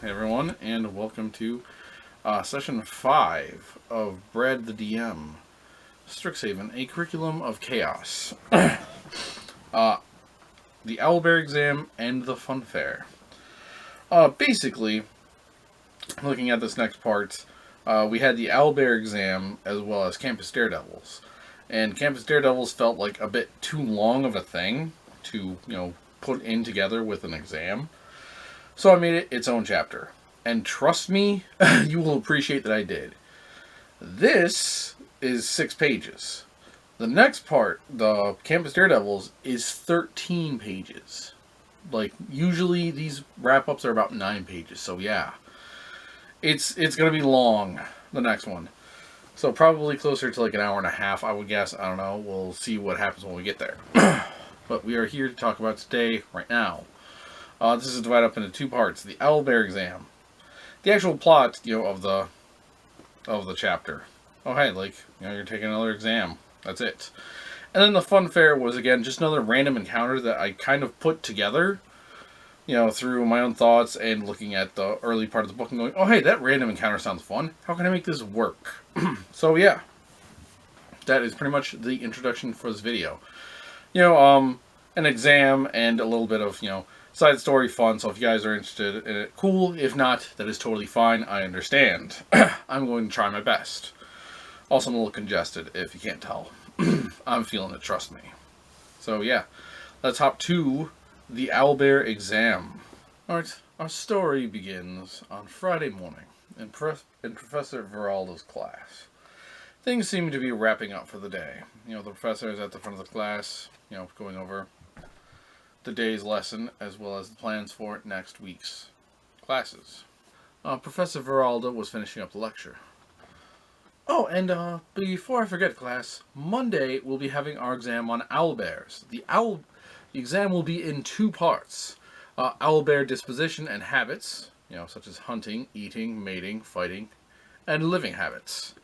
Hey everyone, and welcome to session 5 of Brad the DM, Strixhaven, a curriculum of chaos. The Owlbear exam and the FunFair. Basically, looking at this next part, we had the Owlbear exam as well as Campus Daredevils. And Campus Daredevils felt like a bit too long of a thing to, put in together with an exam. So I made it its own chapter. And trust me, you will appreciate that I did. This is 6 pages. The next part, the Campus Daredevils, is 13 pages. Like, usually these wrap-ups are about 9 pages, so yeah. It's going to be long, the next one. So probably closer to like an hour and a half, I would guess. I don't know. We'll see what happens when we get there. But we are here to talk about today, right now. This is divided up into 2 parts. The Owlbear exam. The actual plot, of the chapter. Oh, hey, you're taking another exam. That's it. And then the FunFair was, again, just another random encounter that I kind of put together, through my own thoughts and looking at the early part of the book and going, oh, hey, that random encounter sounds fun. How can I make this work? So, yeah. That is pretty much the introduction for this video. An exam and a little bit of, side story fun, so if you guys are interested in it, cool. If not, that is totally fine. I understand. I'm going to try my best. Also, I'm a little congested, if you can't tell. I'm feeling it, trust me. So, yeah. Let's hop to the Owlbear exam. Alright, our story begins on Friday morning in Professor Veraldo's class. Things seem to be wrapping up for the day. The professor is at the front of the class, going over the day's lesson, as well as the plans for next week's classes. Professor Veraldo was finishing up the lecture. Oh, and before I forget, class, Monday we'll be having our exam on owlbears. The exam will be in 2 parts. Owlbear disposition and habits, such as hunting, eating, mating, fighting, and living habits.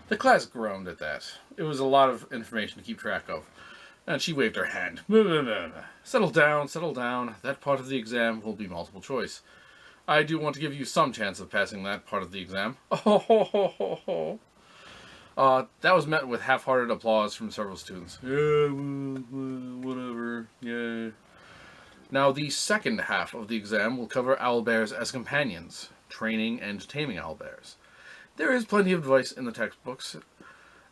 The class groaned at that. It was a lot of information to keep track of. And she waved her hand. Settle down, settle down. That part of the exam will be multiple choice. I do want to give you some chance of passing that part of the exam. Oh, ho, ho, ho, ho. That was met with half-hearted applause from several students. Yeah, whatever, yeah. Now, the second half of the exam will cover owlbears as companions, training and taming owlbears. There is plenty of advice in the textbooks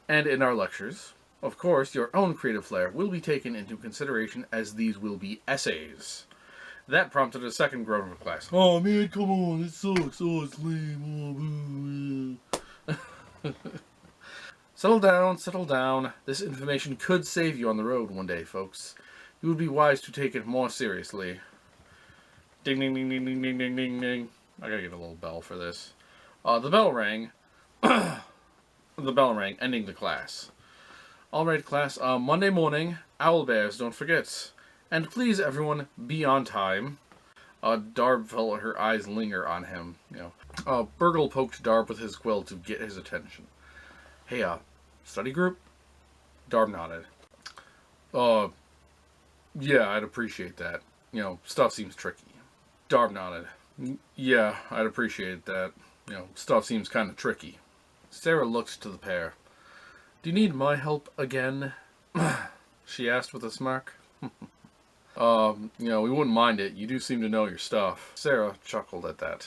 and in our lectures. Of course, your own creative flair will be taken into consideration as these will be essays. That prompted a second groan from class. Oh man, come on, it sucks. Oh, it's lame. Oh, settle down, settle down. This information could save you on the road one day, folks. You would be wise to take it more seriously. Ding, ding, ding, ding, ding, ding, ding, ding, ding. I gotta get a little bell for this. The bell rang. The bell rang, ending the class. Alright, class, Monday morning, owlbears, don't forget. And please, everyone, be on time. Darb felt her eyes linger on him, Burgle poked Darb with his quill to get his attention. Hey, study group? Darb nodded. Yeah, I'd appreciate that. Stuff seems tricky. Darb nodded. Yeah, I'd appreciate that. Stuff seems kind of tricky. Sarah looked to the pair. Do you need my help again? She asked with a smirk. We wouldn't mind it. You do seem to know your stuff. Sarah chuckled at that.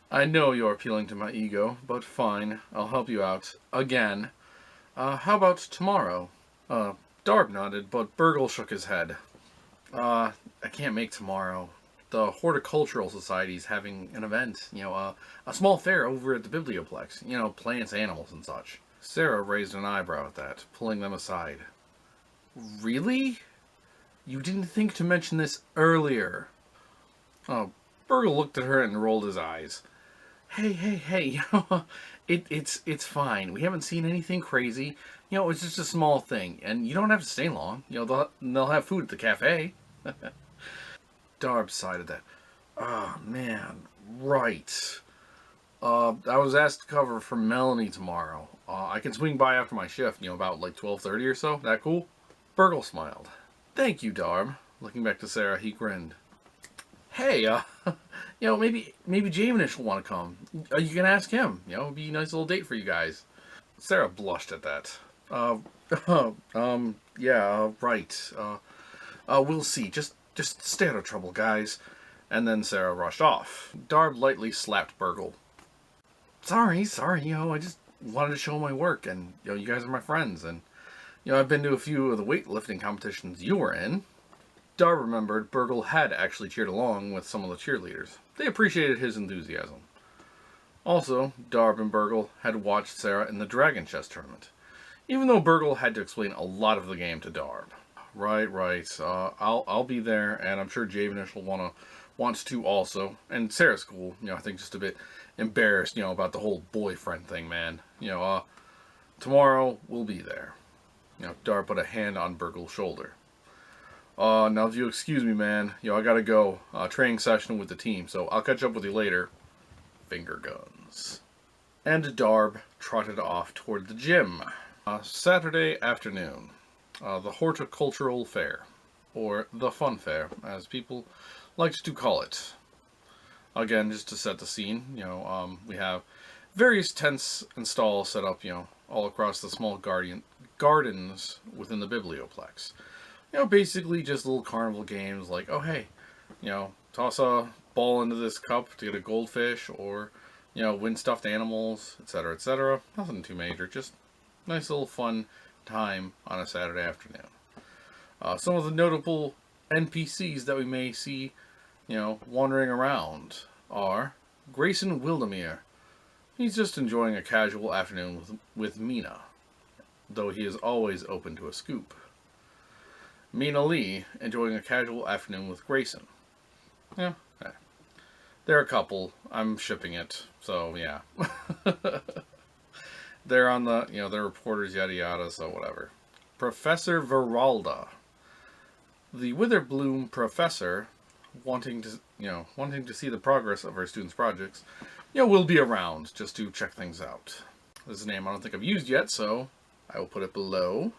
I know you're appealing to my ego, but fine. I'll help you out. Again. How about tomorrow? Darb nodded, but Burgle shook his head. I can't make tomorrow. The Horticultural Society's having an event. A small fair over at the Biblioplex. Plants, animals, and such. Sarah raised an eyebrow at that, pulling them aside. Really? You didn't think to mention this earlier. Burgle looked at her and rolled his eyes. Hey, it's fine. We haven't seen anything crazy. It's just a small thing, and you don't have to stay long. They'll have food at the cafe. Darb sighed at that. Oh, man, right. I was asked to cover for Melanie tomorrow. I can swing by after my shift, about 12:30 or so. That cool? Burgle smiled. Thank you, Darb. Looking back to Sarah, he grinned. Hey, maybe Jaminish will want to come. You can ask him. It'd be a nice little date for you guys. Sarah blushed at that. Uh, yeah, right. We'll see. Just stay out of trouble, guys. And then Sarah rushed off. Darb lightly slapped Burgle. Sorry. I just wanted to show my work, and you guys are my friends, and I've been to a few of the weightlifting competitions you were in. Darb remembered Burgle had actually cheered along with some of the cheerleaders. They appreciated his enthusiasm. Also, Darb and Burgle had watched Sarah in the Dragon Chess tournament, even though Burgle had to explain a lot of the game to Darb. Right. I'll be there, and I'm sure Javenish will wants to also. And Sarah's cool. I think just a bit embarrassed, about the whole boyfriend thing, man. Tomorrow we'll be there. Darb put a hand on Burgle's shoulder. Now if you excuse me, man, I gotta go. Training session with the team, so I'll catch up with you later. Finger guns. And Darb trotted off toward the gym. Saturday afternoon. The horticultural fair, or the FunFair, as people like to call it. Again, just to set the scene, we have various tents and stalls set up, all across the small gardens within the biblioplex. Basically just little carnival games like, oh hey, toss a ball into this cup to get a goldfish, or, win stuffed animals, etc., etc. Nothing too major, just nice little fun time on a Saturday afternoon. Some of the notable NPCs that we may see, wandering around are Grayson Wildemere. He's just enjoying a casual afternoon with Mina, though he is always open to a scoop. Mina Lee enjoying a casual afternoon with Grayson. Yeah, they're a couple. I'm shipping it, so yeah. They're on the, they're reporters, yada yada, so whatever. Professor Veralda. The Witherbloom professor, wanting to see the progress of our students' projects, will be around just to check things out. This is a name I don't think I've used yet, so I will put it below.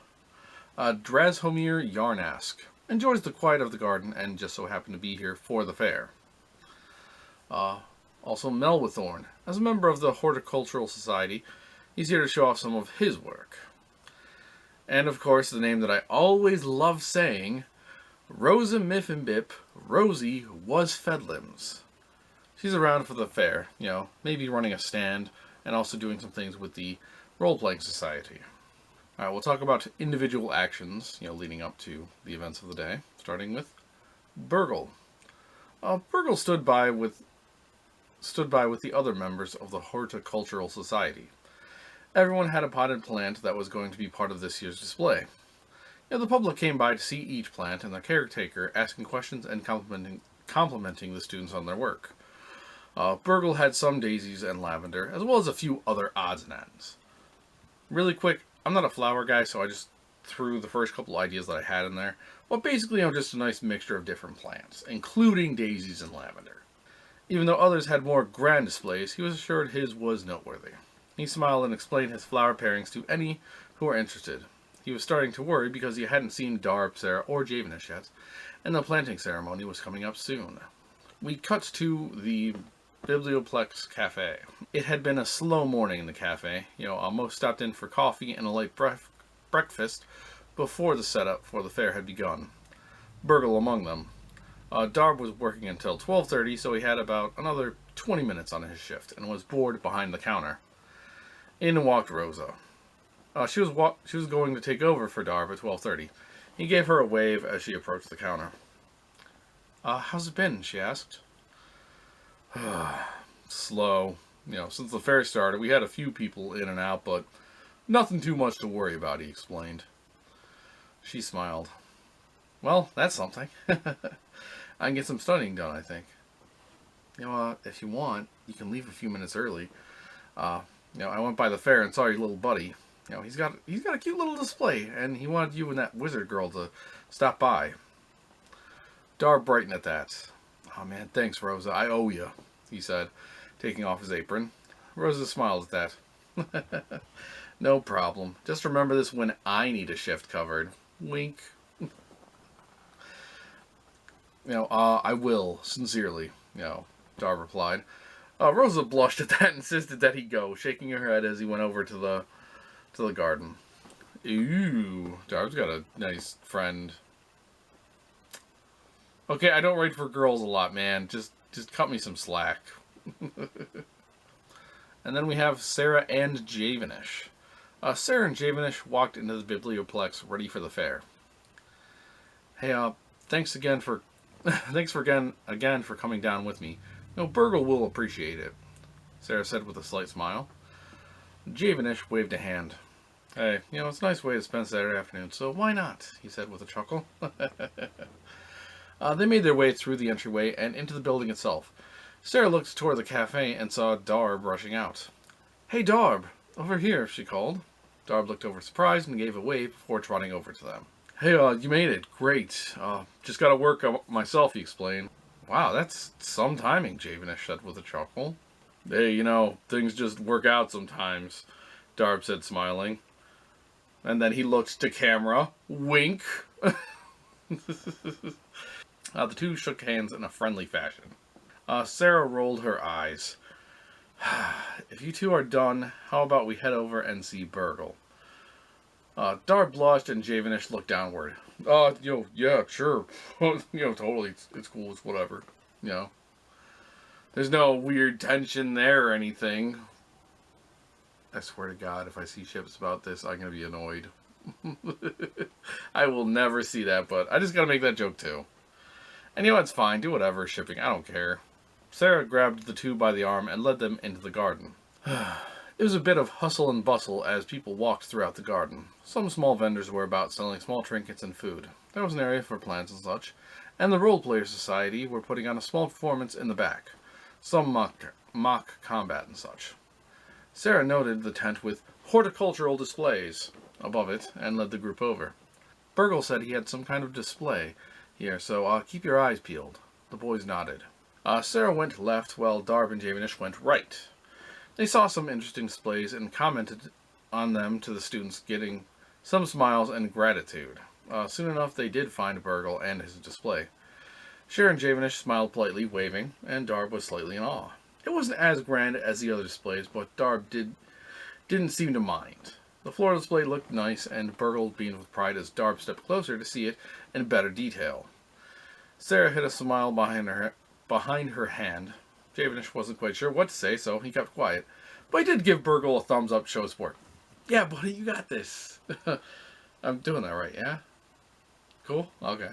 Drashomir Yarnask enjoys the quiet of the garden and just so happened to be here for the fair. Also Melwithorn, as a member of the Horticultural Society, he's here to show off some of his work. And of course, the name that I always love saying, Rosa Miffenbip, Rosie was Fedlims. She's around for the fair, maybe running a stand and also doing some things with the role-playing society. Alright, we'll talk about individual actions, leading up to the events of the day, starting with Burgle. Burgle stood by with the other members of the Horticultural Society. Everyone had a potted plant that was going to be part of this year's display. The public came by to see each plant and the caretaker asking questions and complimenting the students on their work. Burgle had some daisies and lavender, as well as a few other odds and ends. Really quick, I'm not a flower guy, so I just threw the first couple ideas that I had in there. But basically, just a nice mixture of different plants, including daisies and lavender. Even though others had more grand displays, he was assured his was noteworthy. He smiled and explained his flower pairings to any who were interested. He was starting to worry because he hadn't seen Darb, Sarah, or Javenish yet, and the planting ceremony was coming up soon. We cut to the Biblioplex Cafe. It had been a slow morning in the cafe. Most stopped in for coffee and a light breakfast before the setup for the fair had begun. Burgle among them. Darb was working until 12:30, so he had about another 20 minutes on his shift and was bored behind the counter. In walked Rosa. She was going to take over for Darb at 12:30. He gave her a wave as she approached the counter. How's it been? She asked. Slow. Since the fair started, we had a few people in and out, but nothing too much to worry about, he explained. She smiled. Well, that's something. I can get some studying done, I think. If you want, you can leave a few minutes early. I went by the fair and saw your little buddy. He's got a cute little display, and he wanted you and that wizard girl to stop by. Darb brightened at that. Oh man, thanks, Rosa. I owe you, he said, taking off his apron. Rosa smiled at that. No problem. Just remember this when I need a shift covered. Wink. I will, sincerely, Darb replied. Rosa blushed at that and insisted that he go, shaking her head as he went over to the garden. Ooh, Darb's got a nice friend. Okay, I don't write for girls a lot, man. Just cut me some slack. And then we have Sarah and Javenish. Sarah and Javenish walked into the biblioplex ready for the fair. Hey, thanks again for again for coming down with me. Burgle will appreciate it, Sarah said with a slight smile. Javenish waved a hand. Hey, it's a nice way to spend Saturday afternoon, so why not? He said with a chuckle. They made their way through the entryway and into the building itself. Sarah looked toward the cafe and saw Darb rushing out. Hey, Darb, over here, she called. Darb looked over surprised and gave a wave before trotting over to them. Hey, you made it. Great. Just gotta work myself, he explained. Wow, that's some timing, Javenish said with a chuckle. Hey, things just work out sometimes, Darb said, smiling. And then he looked to camera. Wink. The two shook hands in a friendly fashion. Sarah rolled her eyes. If you two are done, how about we head over and see Burgle? Darb blushed and Javenish looked downward. Yeah, sure. Totally. It's cool. It's whatever. There's no weird tension there or anything. I swear to God, if I see ships about this, I'm going to be annoyed. I will never see that, but I just got to make that joke too. And it's fine. Do whatever, shipping. I don't care. Sarah grabbed the two by the arm and led them into the garden. It was a bit of hustle and bustle as people walked throughout the garden. Some small vendors were about selling small trinkets and food. There was an area for plants and such, and the Role Player Society were putting on a small performance in the back. Some mock combat and such. Sarah noted the tent with horticultural displays above it and led the group over. Burgle said he had some kind of display here, so keep your eyes peeled. The boys nodded. Sarah went left while Darb and Javenish went right. They saw some interesting displays and commented on them to the students, getting some smiles and gratitude. Soon enough, they did find Burgle and his display. Cher and Javenish smiled politely, waving, and Darb was slightly in awe. It wasn't as grand as the other displays, but Darb didn't seem to mind. The floral display looked nice, and Burgle beamed with pride as Darb stepped closer to see it in better detail. Sarah hid a smile behind her hand. Javenish wasn't quite sure what to say, so he kept quiet. But he did give Burgle a thumbs up, show support. Yeah, buddy, you got this. I'm doing that right, yeah? Cool? Okay.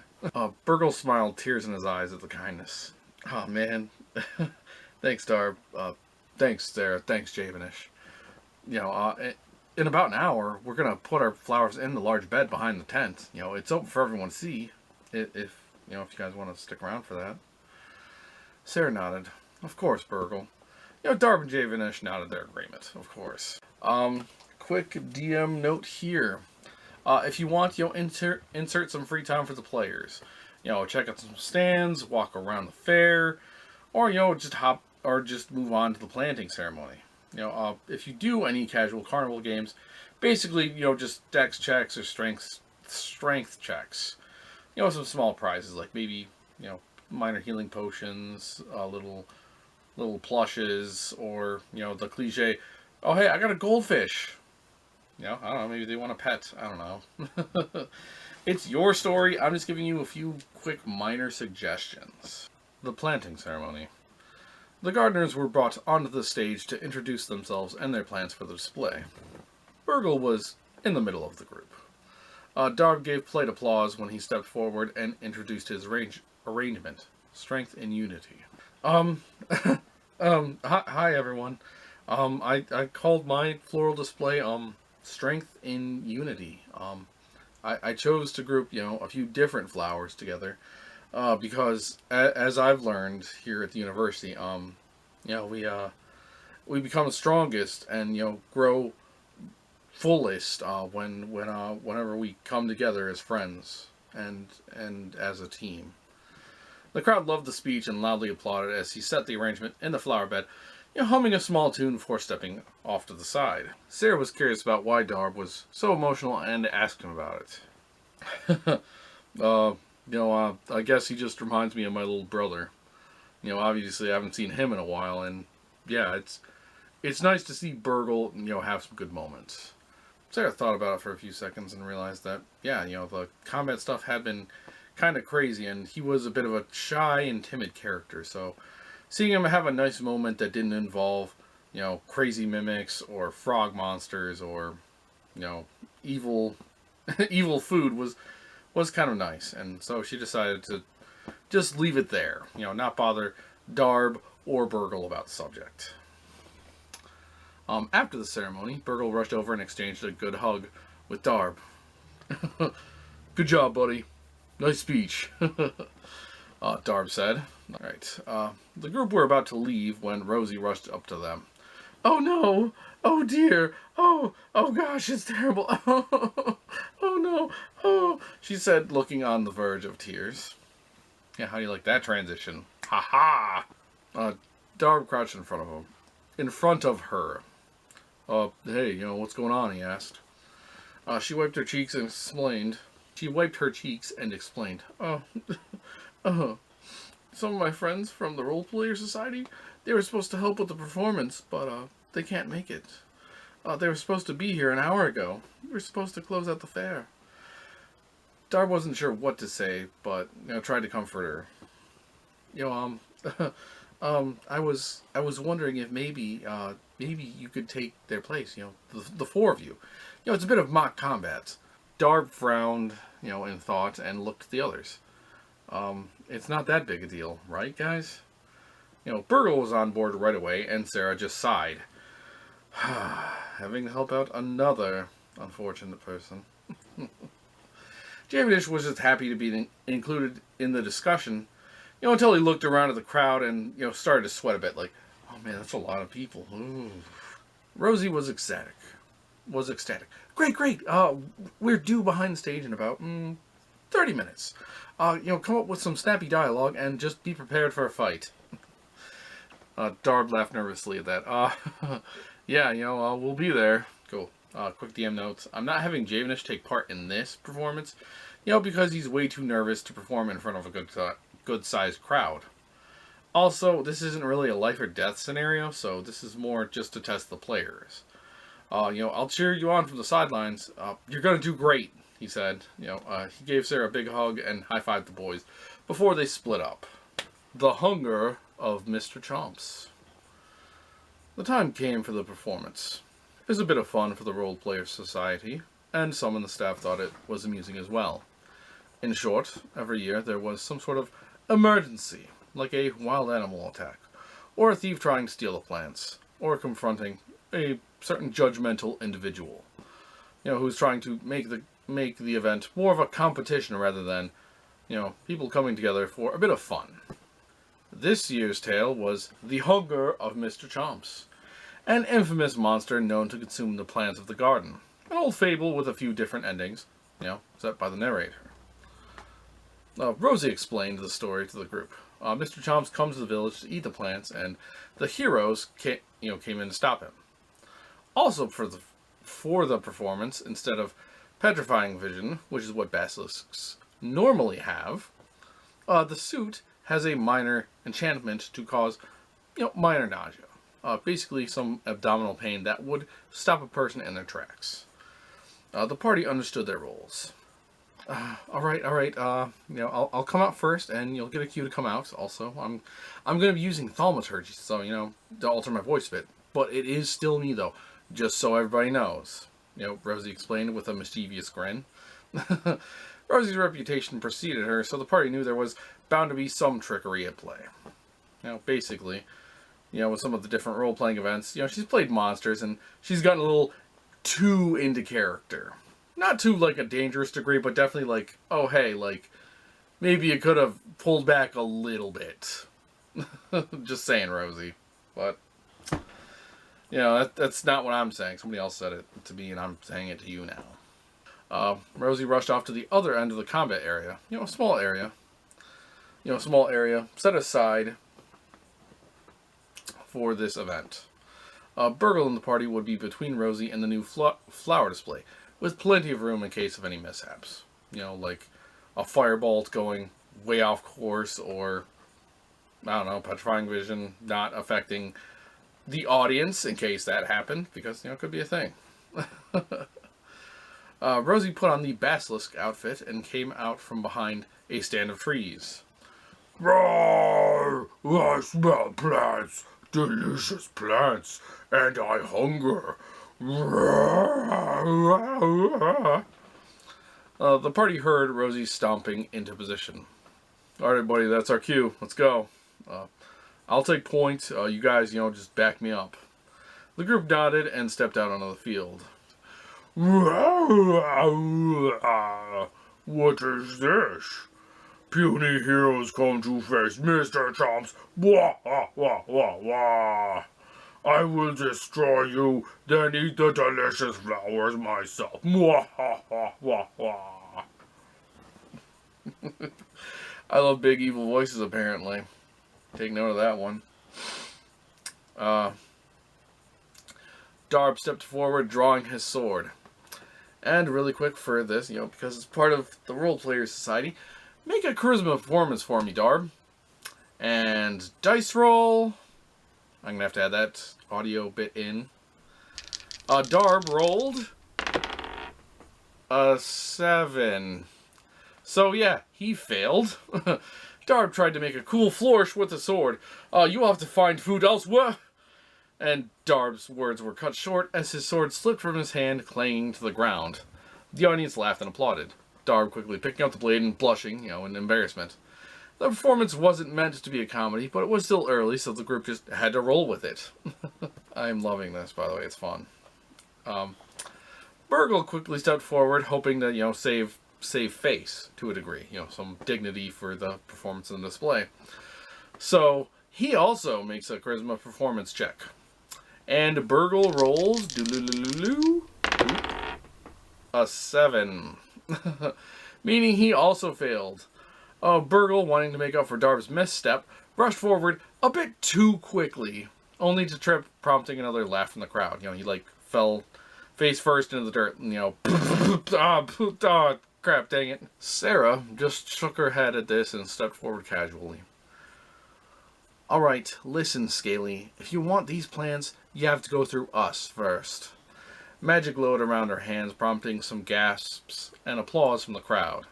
Burgle smiled, tears in his eyes at the kindness. Oh, man. Thanks, Darb. Thanks, Sarah. Thanks, Javenish. In about an hour, we're going to put our flowers in the large bed behind the tent. It's open for everyone to see, if you guys want to stick around for that. Sarah nodded. Of course, Burgle. Darb and Javenish nodded their agreement, of course. Quick DM note here. If you want, insert some free time for the players. Check out some stands, walk around the fair, or, just move on to the planting ceremony. If you do any casual carnival games, basically, just dex checks or strength checks. Some small prizes, like maybe, minor healing potions, little plushes, or, the cliche, oh, hey, I got a goldfish. I don't know, maybe they want a pet. I don't know. It's your story. I'm just giving you a few quick minor suggestions. The planting ceremony. The gardeners were brought onto the stage to introduce themselves and their plans for the display. Burgle was in the middle of the group. Darb gave polite applause when he stepped forward and introduced his arrangement, Strength in Unity. Hi everyone. I called my floral display, Strength in Unity. I chose to group, a few different flowers together, because as I've learned here at the university, we become strongest and, grow fullest, whenever we come together as friends and as a team. The crowd loved the speech and loudly applauded as he set the arrangement in the flower bed, humming a small tune before stepping off to the side. Sarah was curious about why Darb was so emotional and asked him about it. I guess he just reminds me of my little brother. Obviously I haven't seen him in a while, and yeah, it's nice to see Burgle, have some good moments. Sarah thought about it for a few seconds and realized that, yeah, the combat stuff had been kind of crazy, and he was a bit of a shy and timid character, so seeing him have a nice moment that didn't involve, crazy mimics or frog monsters or, evil evil food was kind of nice, and so she decided to just leave it there, not bother Darb or Burgle about the subject. After the ceremony, Burgle rushed over and exchanged a good hug with Darb. Good job, buddy. Nice speech, Darb said. Alright, the group were about to leave when Rosie rushed up to them. Oh no! Oh dear! Oh gosh, it's terrible! Oh no! Oh, she said, looking on the verge of tears. Yeah, how do you like that transition? Ha ha! Darb crouched in front of him. In front of her. Hey, what's going on? He asked. She wiped her cheeks and explained. Oh, some of my friends from the Role Player Society, they were supposed to help with the performance, but, they can't make it. They were supposed to be here an hour ago. We were supposed to close out the fair. Darb wasn't sure what to say, but, tried to comfort her. I was wondering if maybe you could take their place, the four of you. It's a bit of mock combat. Darb frowned, in thought and looked at the others. It's not that big a deal, right, guys? Burgle was on board right away, and Sarah just sighed. Having to help out another unfortunate person. Jamie was just happy to be included in the discussion, until he looked around at the crowd and, started to sweat a bit, like, oh man, that's a lot of people. Ooh. Rosie was ecstatic. Great. We're due behind the stage in about 30 minutes. Come up with some snappy dialogue and just be prepared for a fight. Darb laughed nervously at that. Yeah, we'll be there. Cool. Quick DM notes. I'm not having Javenish take part in this performance, because he's way too nervous to perform in front of a good-sized crowd. Also, this isn't really a life or death scenario, so this is more just to test the players. I'll cheer you on from the sidelines. You're gonna do great, he said. He gave Sarah a big hug and high-fived the boys before they split up. The hunger of Mr. Chomps. The time came for the performance. It was a bit of fun for the Role Player Society, and some in the staff thought it was amusing as well. In short, every year there was some sort of emergency, like a wild animal attack, or a thief trying to steal the plants, or confronting a certain judgmental individual, who's trying to make the event more of a competition rather than, people coming together for a bit of fun. This year's tale was The Hunger of Mr. Chomps, an infamous monster known to consume the plants of the garden. An old fable with a few different endings, set by the narrator. Rosie explained the story to the group. Mr. Chomps comes to the village to eat the plants, and the heroes came in to stop him. Also, for the performance, instead of petrifying vision, which is what basilisks normally have, the suit has a minor enchantment to cause, minor nausea. Basically, some abdominal pain that would stop a person in their tracks. The party understood their roles. All right. I'll come out first, and you'll get a cue to come out. Also, I'm going to be using thaumaturgy, so to alter my voice a bit. But it is still me, though, just so everybody knows. Rosie explained with a mischievous grin. Rosie's reputation preceded her, so the party knew there was bound to be some trickery at play. Basically, with some of the different role-playing events, she's played monsters, and she's gotten a little too into character. Not to, a dangerous degree, but definitely, oh, hey, maybe you could have pulled back a little bit. Just saying, Rosie. But, that's not what I'm saying. Somebody else said it to me, and I'm saying it to you now. Rosie rushed off to the other end of the combat area. A small area. Set aside for this event. Burgle and the party would be between Rosie and the new flower display, with plenty of room in case of any mishaps. a firebolt going way off course, or I don't know, petrifying vision not affecting the audience in case that happened, because it could be a thing. Rosie put on the basilisk outfit and came out from behind a stand of trees. Roar! I smell plants, delicious plants, and I hunger. The party heard Rosie stomping into position. Alright, buddy, that's our cue. Let's go. I'll take point. You guys, just back me up. The group nodded and stepped out onto the field. What is this? Puny heroes come to face Mr. Chomps. Wah, wah, wah, wah, wah. I will destroy you, then eat the delicious flowers myself. Wah, wah, wah, wah, wah. I love big evil voices, apparently. Take note of that one. Darb stepped forward, drawing his sword. And really quick for this, because it's part of the Role Players Society, make a charisma performance for me, Darb. And dice roll. I'm going to have to add that audio bit in. Darb rolled a 7. So yeah, he failed. Darb tried to make a cool flourish with the sword. You'll have to find food elsewhere. And Darb's words were cut short as his sword slipped from his hand, clanging to the ground. The audience laughed and applauded, Darb quickly picking up the blade and blushing, in embarrassment. The performance wasn't meant to be a comedy, but it was still early, so the group just had to roll with it. I'm loving this, by the way. It's fun. Burgle quickly stepped forward, hoping to, save face to a degree. Some dignity for the performance and display. So he also makes a charisma performance check. And Burgle rolls a 7. Meaning he also failed. Burgle, wanting to make up for Darb's misstep, rushed forward a bit too quickly, only to trip, prompting another laugh from the crowd. He fell face first into the dirt, crap, dang it. Sarah just shook her head at this and stepped forward casually. Alright, listen, Scaly. If you want these plans, you have to go through us first. Magic glowed around her hands, prompting some gasps and applause from the crowd.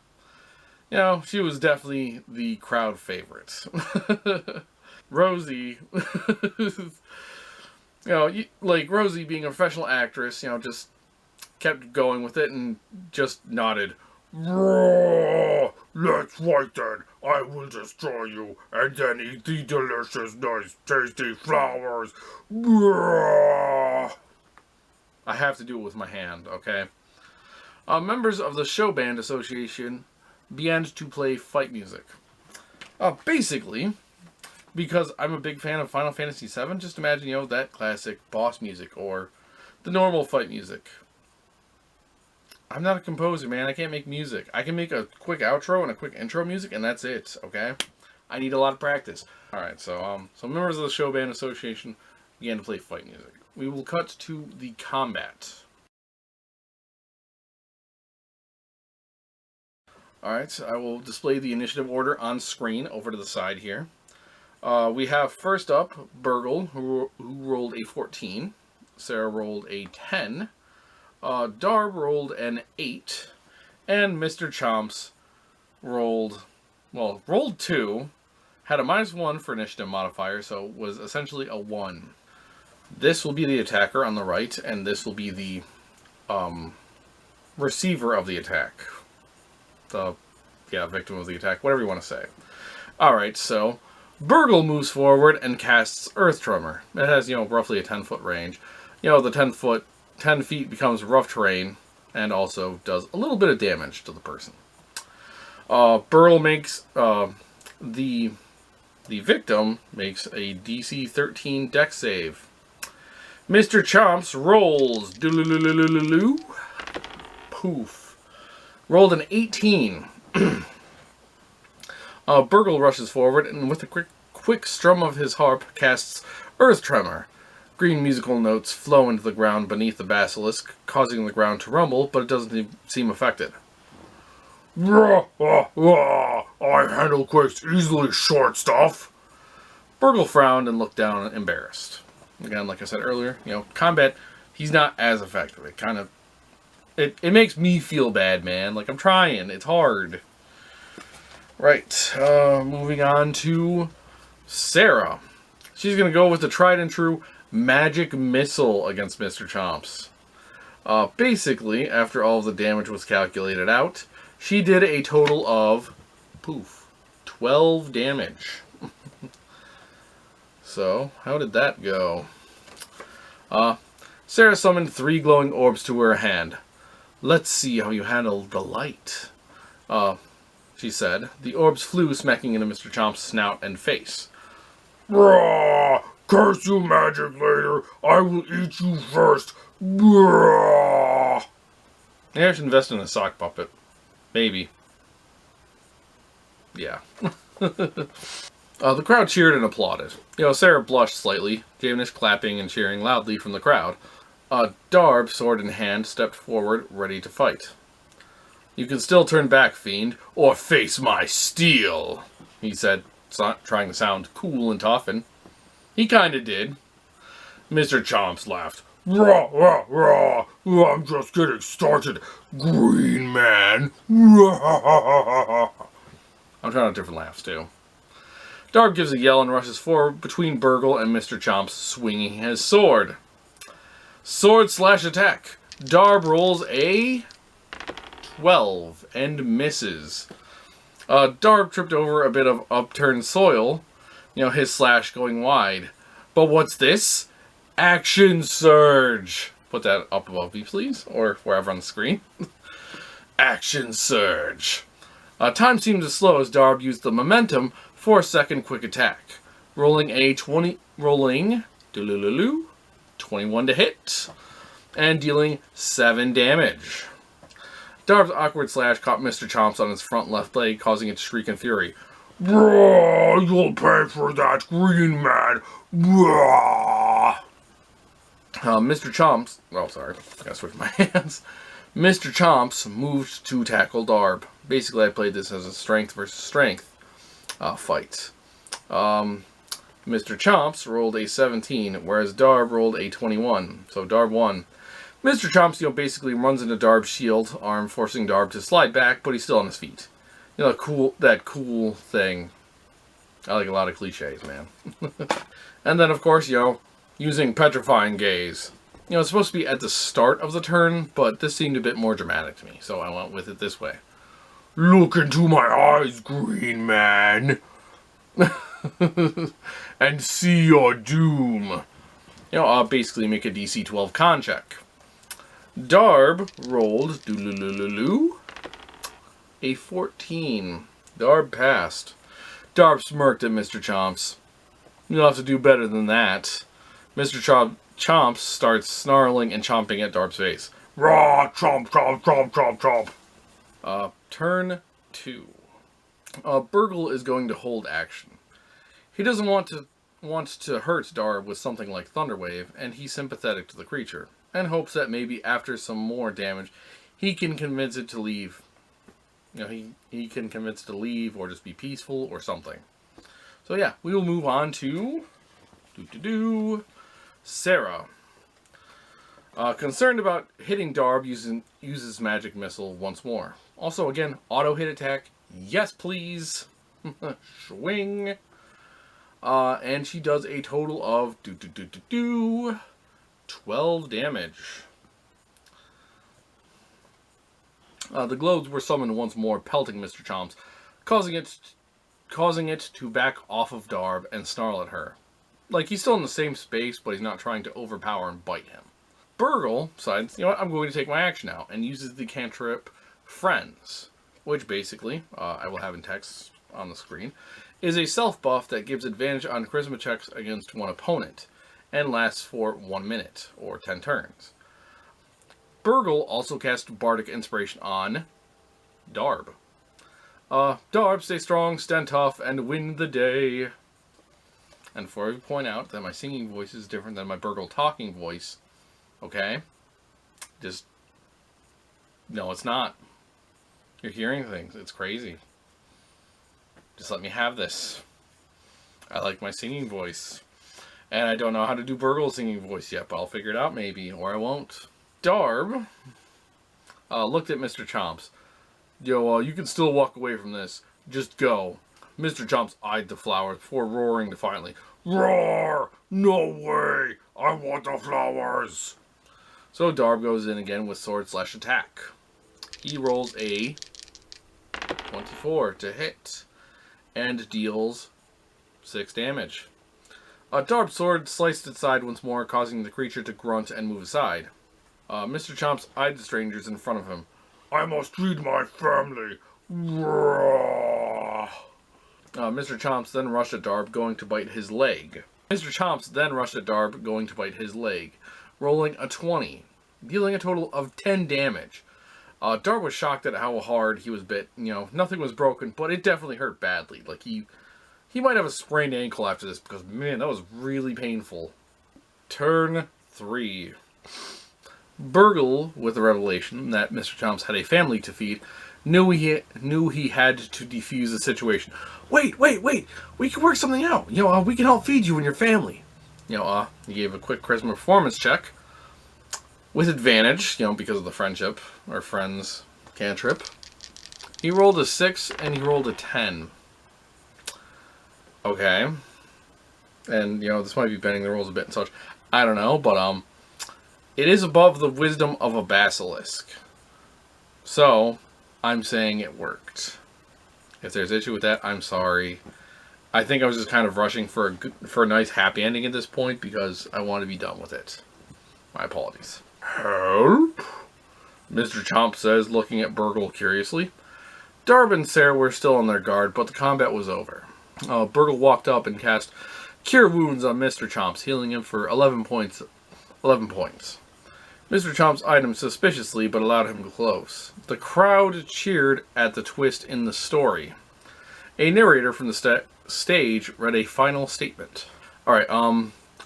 She was definitely the crowd favorite. Rosie, Rosie being a professional actress, just kept going with it and just nodded. Let's fight then. I will destroy you and then eat the delicious, nice, tasty flowers. I have to do it with my hand, okay? Members of the Show Band Association began to play fight music. Basically, because I'm a big fan of Final Fantasy VII, just imagine, that classic boss music or the normal fight music. I'm not a composer, man. I can't make music. I can make a quick outro and a quick intro music, and that's it, okay? I need a lot of practice. Alright, so members of the Show Band Association began to play fight music. We will cut to the combat. Alright, I will display the initiative order on screen over to the side here. We have first up Burgle, who rolled a 14. Sarah rolled a 10. Darb rolled an 8. And Mr. Chomps rolled 2. Had a -1 for initiative modifier, so was essentially a 1. This will be the attacker on the right, and this will be the receiver of the attack. Victim of the attack, whatever you want to say. Alright, so Burgle moves forward and casts Earth Tremor. It has, roughly a 10-foot range. The 10 feet becomes rough terrain, and also does a little bit of damage to the person. Burgle makes, the victim makes a DC 13 dex save. Mr. Chomps rolls. Poof. Rolled an 18. Burgle rushes forward and with a quick strum of his harp casts Earth Tremor. Green musical notes flow into the ground beneath the basilisk, causing the ground to rumble, but it doesn't seem affected. I handle quakes easily, short stuff. Burgle frowned and looked down, embarrassed. Again, like I said earlier, combat, he's not as effective. It makes me feel bad, man. Like, I'm trying. It's hard. Right. Moving on to Sarah. She's going to go with the tried and true magic missile against Mr. Chomps. Basically, after all of the damage was calculated out, she did a total of, 12 damage. So, how did that go? Sarah summoned 3 glowing orbs to her hand. Let's see how you handle the light, she said. The orbs flew, smacking into Mr. Chomp's snout and face. Rah! Curse you, magic later! I will eat you first! Rah! Maybe I should invest in a sock puppet. Maybe. Yeah. The crowd cheered and applauded. Sarah blushed slightly, Javenish clapping and cheering loudly from the crowd. Darb, sword in hand, stepped forward, ready to fight. You can still turn back, fiend, or face my steel, he said, trying to sound cool and tough, and he kinda did. Mr. Chomps laughed. Rah, rah, rah, I'm just getting started, green man. Rah. I'm trying out different laughs, too. Darb gives a yell and rushes forward between Burgle and Mr. Chomps, swinging his sword. Sword slash attack. Darb rolls a 12 and misses. Darb tripped over a bit of upturned soil, his slash going wide. But what's this? Action Surge. Put that up above me, please, or wherever on the screen. Action Surge. Time seemed to slow as Darb used the momentum for a second quick attack, rolling 21 to hit, and dealing 7 damage. Darb's awkward slash caught Mr. Chomps on his front left leg, causing it to shriek in fury. Bruh, you'll pay for that, green man. Bruh. Mr. Chomps, I gotta switch my hands. Mr. Chomps moved to tackle Darb. Basically, I played this as a strength versus strength fight. Mr. Chomps rolled a 17, whereas Darb rolled a 21. So Darb won. Mr. Chomps, basically runs into Darb's shield arm, forcing Darb to slide back, but he's still on his feet. That cool thing. I like a lot of cliches, man. And then, of course, using Petrifying Gaze. It's supposed to be at the start of the turn, but this seemed a bit more dramatic to me, so I went with it this way. Look into my eyes, green man. And see your doom. I'll basically make a DC 12 con check. Darb rolled a 14. Darb passed. Darb smirked at Mr. Chomps. You'll have to do better than that. Mr. Chomps starts snarling and chomping at Darb's face. Raw, chomp, chomp, chomp, chomp, chomp. Turn 2. Burgle is going to hold action. He doesn't want to hurt Darb with something like Thunderwave, and he's sympathetic to the creature, and hopes that maybe after some more damage, he can convince it to leave. He can convince it to leave, or just be peaceful, or something. So yeah, we will move on to Sarah. Concerned about hitting Darb, uses Magic Missile once more. Also, again, auto hit attack. Yes, please. Swing. And she does a total of 12 damage. The globes were summoned once more, pelting Mr. Chomps, causing it to back off of Darb and snarl at her. Like, he's still in the same space, but he's not trying to overpower and bite him. Burgle decides, I'm going to take my action now, and uses the cantrip Friends, which basically, I will have in text on the screen, is a self-buff that gives advantage on charisma checks against one opponent, and lasts for 1 minute, or 10 turns. Burgle also cast Bardic Inspiration on Darb. Darb, stay strong, stand tough, and win the day. And before I point out that my singing voice is different than my Burgle talking voice, okay? No, it's not. You're hearing things. It's crazy. Just let me have this. I like my singing voice. And I don't know how to do Burgle's singing voice yet, but I'll figure it out maybe, or I won't. Darb looked at Mr. Chomps. Yo, you can still walk away from this. Just go. Mr. Chomps eyed the flowers before roaring defiantly. Roar! No way! I want the flowers! So Darb goes in again with sword/attack. He rolls a 24 to hit and deals 6 damage. Darb's sword sliced its side once more, causing the creature to grunt and move aside. Mr. Chomps eyed the strangers in front of him. I must feed my family. Mr. Chomps then rushed at Darb, going to bite his leg. Rolling a 20, dealing a total of 10 damage. Darb was shocked at how hard he was bit. You know, nothing was broken, but it definitely hurt badly. Like, he might have a sprained ankle after this, because, man, that was really painful. Turn 3. Burgle, with the revelation that Mr. Chomps had a family to feed, knew he had to defuse the situation. Wait! We can work something out. You know, we can help feed you and your family. You know, he gave a quick charisma performance check with advantage, you know, because of the friendship or friends cantrip. He rolled a 6 and he rolled a 10. Okay. And, you know, this might be bending the rules a bit and such. I don't know, but, it is above the wisdom of a basilisk. So, I'm saying it worked. If there's issue with that, I'm sorry. I think I was just kind of rushing for a nice happy ending at this point because I want to be done with it. My apologies. Help? Mr. Chomp says, looking at Burgle curiously. Darb and Sarah were still on their guard, but the combat was over. Burgle walked up and cast Cure Wounds on Mr. Chomps, healing him for 11 points. Mr. Chomps eyed him suspiciously, but allowed him close. The crowd cheered at the twist in the story. A narrator from the stage read a final statement. Alright,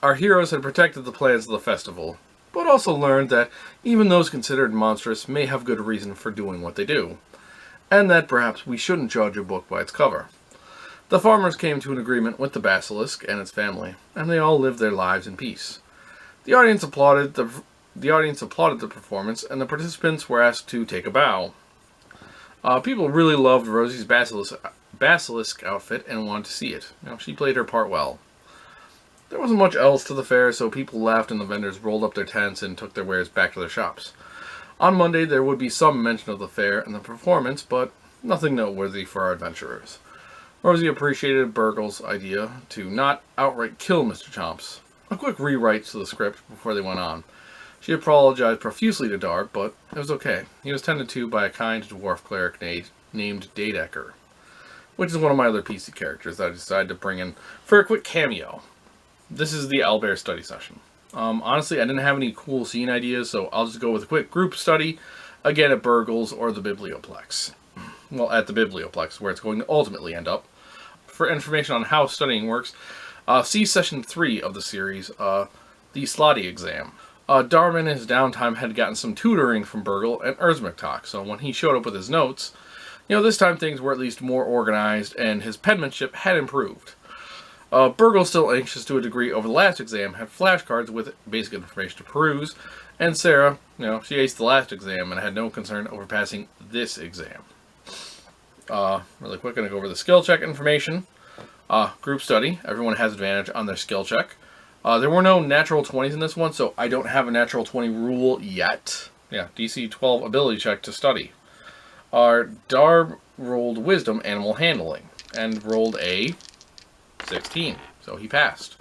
our heroes had protected the plans of the festival, but also learned that even those considered monstrous may have good reason for doing what they do, and that perhaps we shouldn't judge a book by its cover. The farmers came to an agreement with the basilisk and its family, and they all lived their lives in peace. The audience applauded the performance, and the participants were asked to take a bow. People really loved Rosie's basilisk outfit and wanted to see it. You know, she played her part well. There wasn't much else to the fair, so people laughed and the vendors rolled up their tents and took their wares back to their shops. On Monday, there would be some mention of the fair and the performance, but nothing noteworthy for our adventurers. Rosie appreciated Burgle's idea to not outright kill Mr. Chomps. A quick rewrite to the script before they went on. She apologized profusely to Darb, but it was okay. He was tended to by a kind dwarf cleric named Dadecker, which is one of my other PC characters that I decided to bring in for a quick cameo. This is the Owlbear study session. Honestly, I didn't have any cool scene ideas, so I'll just go with a quick group study, again at Burgle's or the Biblioplex. Well, at the Biblioplex, where it's going to ultimately end up. For information on how studying works, see Session 3 of the series, the Slotty exam. Darb in his downtime had gotten some tutoring from Burgle and Erzmuktok, so when he showed up with his notes, you know, this time things were at least more organized, and his penmanship had improved. Burgle, still anxious to a degree over the last exam, had flashcards with basic information to peruse, and Sarah, you know, she aced the last exam and had no concern over passing this exam. Really quick, going to go over the skill check information. Group study, everyone has advantage on their skill check. There were no natural 20s in this one, so I don't have a natural 20 rule yet. Yeah, DC 12 ability check to study. Darb rolled Wisdom Animal Handling, and rolled a 16, so he passed.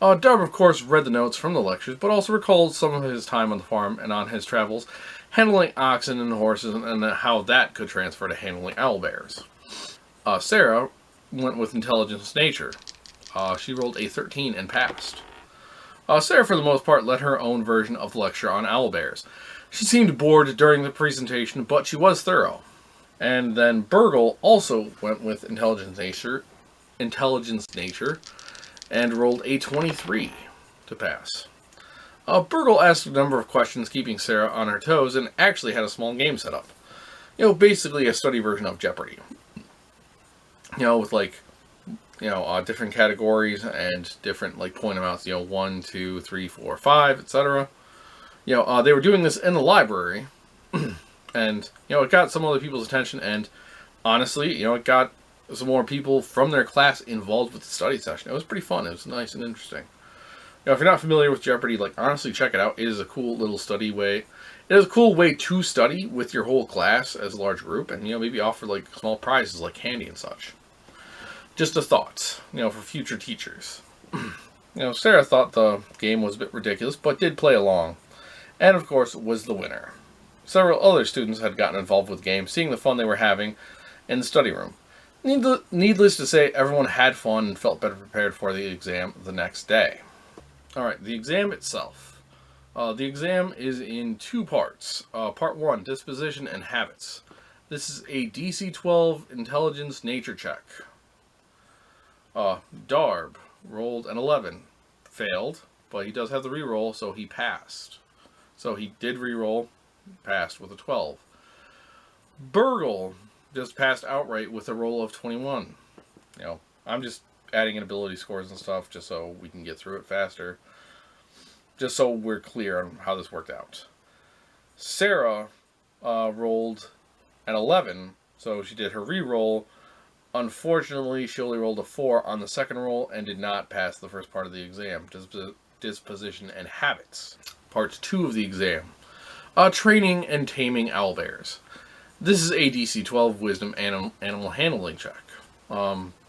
Darb, of course, read the notes from the lectures, but also recalled some of his time on the farm and on his travels, handling oxen and horses, and how that could transfer to handling owlbears. Sarah went with Intelligence Nature. She rolled a 13 and passed. Sarah, for the most part, led her own version of the lecture on owlbears. She seemed bored during the presentation, but she was thorough. And then Burgle also went with Intelligence Nature, and rolled a 23 to pass. Burgle asked a number of questions, keeping Sarah on her toes, and actually had a small game set up. basically a study version of Jeopardy. With like, different categories and different like point amounts. 1, 2, 3, 4, 5, etc. They were doing this in the library, and it got some other people's attention, and honestly, it got some more people from their class involved with the study session. It was pretty fun. It was nice and interesting. If you're not familiar with Jeopardy, like, honestly, check it out. It is a cool little study way. It is a cool way to study with your whole class as a large group, and maybe offer like small prizes like candy and such. Just a thought, for future teachers. Sarah thought the game was a bit ridiculous, but did play along, and of course was the winner. Several other students had gotten involved with the game, seeing the fun they were having in the study room. Needless to say, everyone had fun and felt better prepared for the exam the next day. Alright, the exam itself. The exam is in 2 parts. Part 1, Disposition and Habits. This is a DC 12 Intelligence Nature check. Darb rolled an 11. Failed, but he does have the reroll, so he passed. So he did reroll, passed with a 12. Burgle just passed outright with a roll of 21. I'm just adding in ability scores and stuff just so we can get through it faster. Just so we're clear on how this worked out. Sarah rolled an 11, so she did her reroll. Unfortunately, she only rolled a 4 on the second roll and did not pass the first part of the exam. Disposition and Habits. Part 2 of the exam. Training and Taming Owlbears. This is a DC 12 Wisdom Animal Handling check.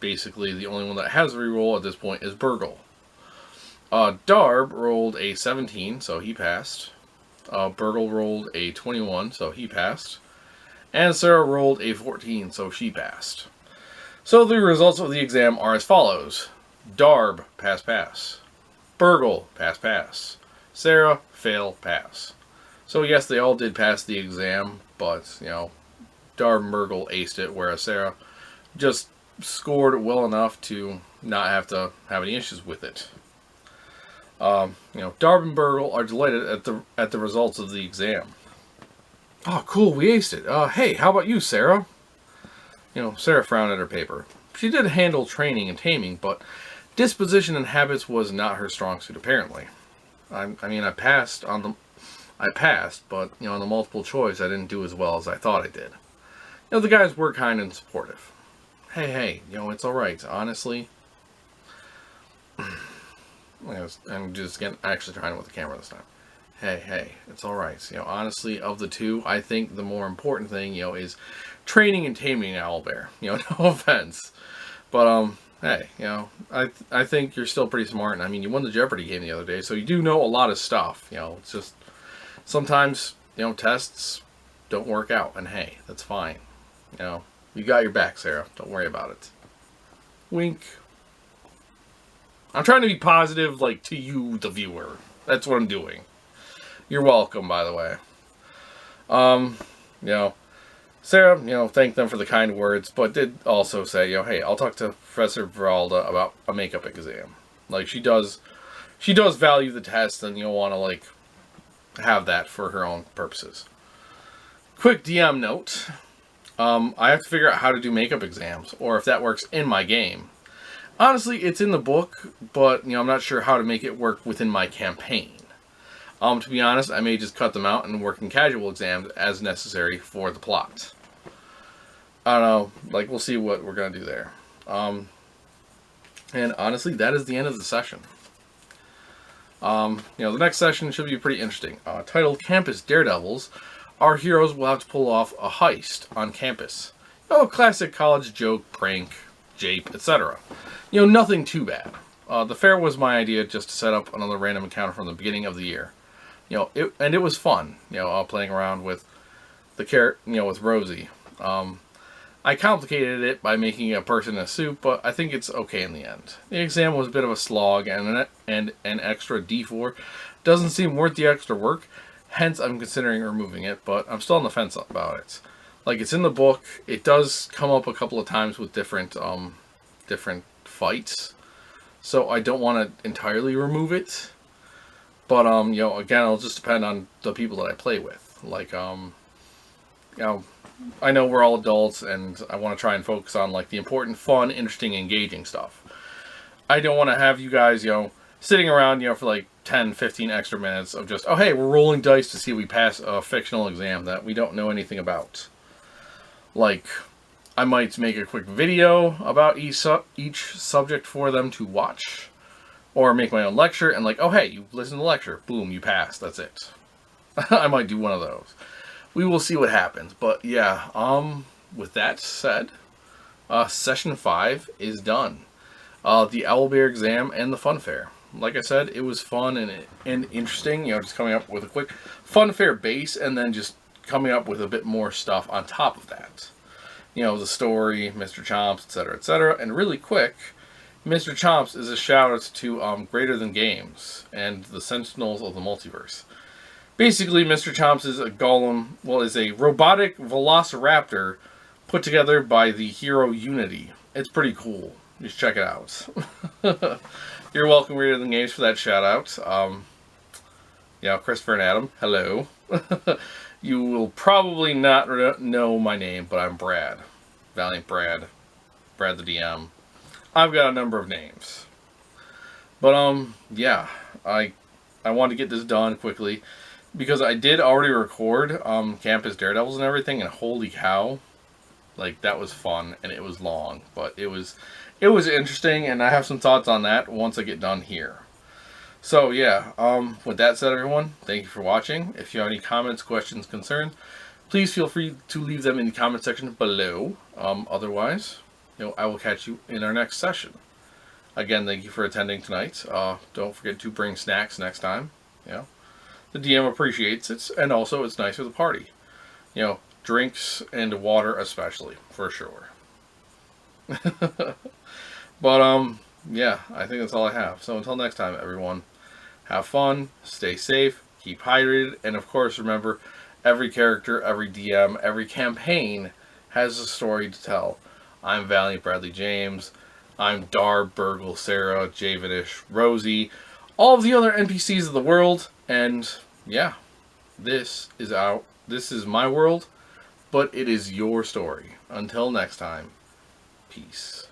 Basically, the only one that has a reroll at this point is Burgle. Darb rolled a 17, so he passed. Burgle rolled a 21, so he passed. And Sarah rolled a 14, so she passed. So the results of the exam are as follows. Darb, pass, pass. Burgle, pass, pass. Sarah, fail, pass. So yes, they all did pass the exam, but, Darb and Burgle aced it, whereas Sarah just scored well enough to not have to have any issues with it. Darb and Burgle are delighted at the results of the exam. Oh, cool, we aced it. Hey, how about you, Sarah? Sarah frowned at her paper. She did handle training and taming, but disposition and habits was not her strong suit, apparently. I passed, but, on the multiple choice, I didn't do as well as I thought I did. The guys were kind and supportive. Hey, it's alright, honestly. I'm just actually trying with the camera this time. Hey, it's alright. Honestly, of the two, I think the more important thing, is training and taming an owlbear. No offense. But, hey, I think you're still pretty smart. And, you won the Jeopardy game the other day, so you do know a lot of stuff. It's just, sometimes, tests don't work out. And, hey, that's fine. You got your back, Sarah. Don't worry about it. Wink. I'm trying to be positive, like, to you, the viewer. That's what I'm doing. You're welcome, by the way. Sarah, thanked them for the kind words, but did also say, hey, I'll talk to Professor Veralda about a makeup exam. Like, she does value the test, and you'll want to, like, have that for her own purposes. Quick DM note. I have to figure out how to do makeup exams, or if that works in my game. Honestly, it's in the book, but, I'm not sure how to make it work within my campaign. To be honest, I may just cut them out and work in casual exams as necessary for the plot. I don't know, like, we'll see what we're going to do there. And honestly, that is the end of the session. The next session should be pretty interesting. Titled Campus Daredevils, our heroes will have to pull off a heist on campus. Classic college joke, prank, jape, etc. Nothing too bad. The fair was my idea just to set up another random encounter from the beginning of the year. It was fun, playing around with the with Rosie. I complicated it by making a person in a suit, but I think it's okay in the end. The exam was a bit of a slog, and an extra D4 doesn't seem worth the extra work, hence I'm considering removing it, but I'm still on the fence about it. Like, it's in the book, it does come up a couple of times with different fights, so I don't want to entirely remove it. But, again, it'll just depend on the people that I play with. Like, I know we're all adults, and I want to try and focus on like the important, fun, interesting, engaging stuff. I don't want to have you guys, sitting around, for like 10, 15 extra minutes of just, oh hey, we're rolling dice to see if we pass a fictional exam that we don't know anything about. Like, I might make a quick video about each subject for them to watch, or make my own lecture and like, oh hey, you listen to the lecture, boom, you passed, that's it. I might do one of those. We will see what happens, but yeah, with that said, session 5 is done. The Owlbear exam and the FunFair. Like I said, it was fun and interesting, just coming up with a quick FunFair base and then just coming up with a bit more stuff on top of that. The story, Mr. Chomps, etc., and really quick, Mr. Chomps is a shout out to Greater Than Games and the Sentinels of the Multiverse. Basically, Mr. Chomps is a golem, is a robotic velociraptor put together by the hero Unity. It's pretty cool. Just check it out. You're welcome, Greater Than Games, for that shout out. Christopher and Adam, hello. You will probably not know my name, but I'm Brad. Valiant Brad. Brad the DM. I've got a number of names. But, yeah. I wanted to get this done quickly, because I did already record Campus Daredevils and everything, and holy cow. Like, that was fun, and it was long. But it was interesting, and I have some thoughts on that once I get done here. So, yeah, with that said, everyone, thank you for watching. If you have any comments, questions, concerns, please feel free to leave them in the comment section below. Otherwise, I will catch you in our next session. Again, thank you for attending tonight. Don't forget to bring snacks next time. The DM appreciates it, and also it's nice for the party. Drinks and water especially, for sure. But, yeah, I think that's all I have. So until next time, everyone, have fun, stay safe, keep hydrated, and of course, remember, every character, every DM, every campaign has a story to tell. I'm Valiant Bradley James. I'm Dar, Burgle, Sarah, Javenish, Rosie, all of the other NPCs of the world, and yeah, this is my world, but it is your story. Until next time, peace.